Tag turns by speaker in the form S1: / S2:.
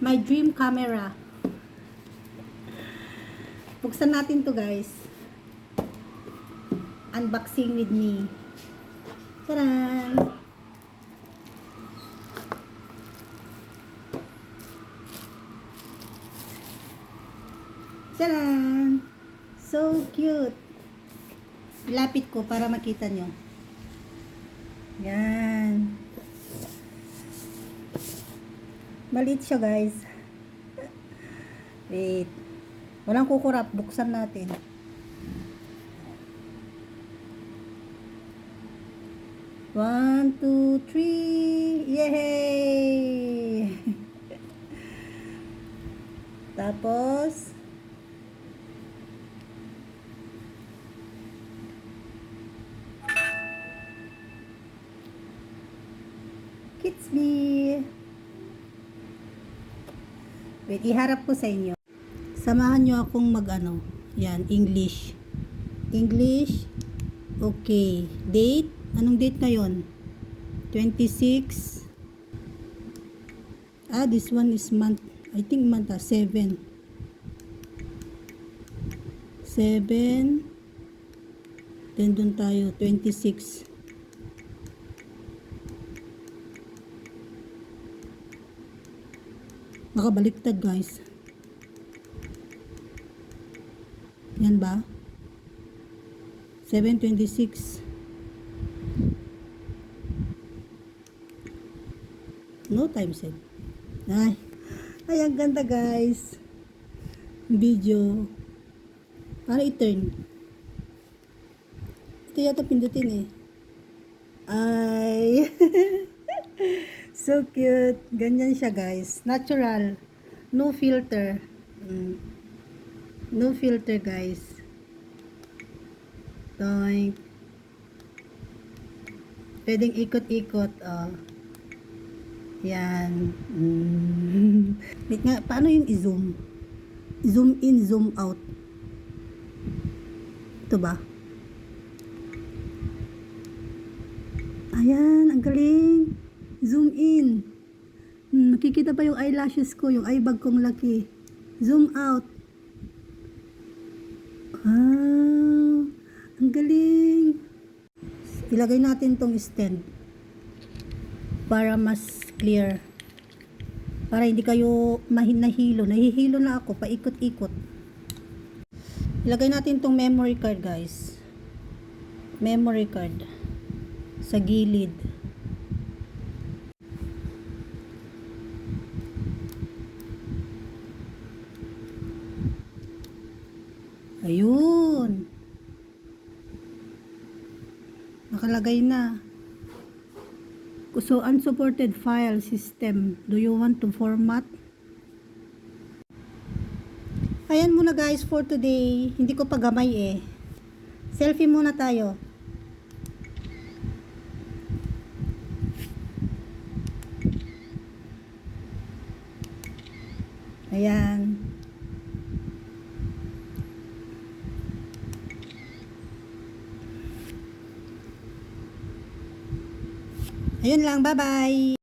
S1: My dream camera. Buksan natin to guys. Unboxing with me. Taran! Taran! So cute! Ilapit ko para makita nyo. Yan. Maliit siya guys. Wait. Walang kukurap. Buksan natin. One, two, three. Yay! Tapos, kids me. Wait, iharap ko sa inyo. Samahan nyo akong mag-ano. Yan, English. English. Okay. Date. Anong date ngayon? 26. This one is month. I think month 7. 7. Then dun tayo. 26. Nakabaliktad guys. Yan ba? 7:26. No time set. Ay, ang ganda guys. Video. Para i-turn. Ito yata pindutin eh. Ay. So cute. Ganyan siya guys. Natural. No filter. No filter guys. Doink. Pwedeng ikot-ikot. Yan. Wait nga, paano yung i-zoom? Zoom in, zoom out. Ito ba? Ayan, ang galing. Zoom in. Makikita pa yung eyelashes ko, yung eye bag kong laki. Zoom out. Ang galing. Ilagay natin tong stand para mas clear. Para hindi kayo nahihilo. Nahihilo na ako, paikot-ikot. Ilagay natin tong memory card guys. Memory card. Sa gilid. Ayun. Nakalagay na. So, unsupported file system. Do you want to format? Ayan muna guys for today. Hindi ko pa gamay eh. Selfie muna tayo. Ayan. Ayun lang, bye-bye!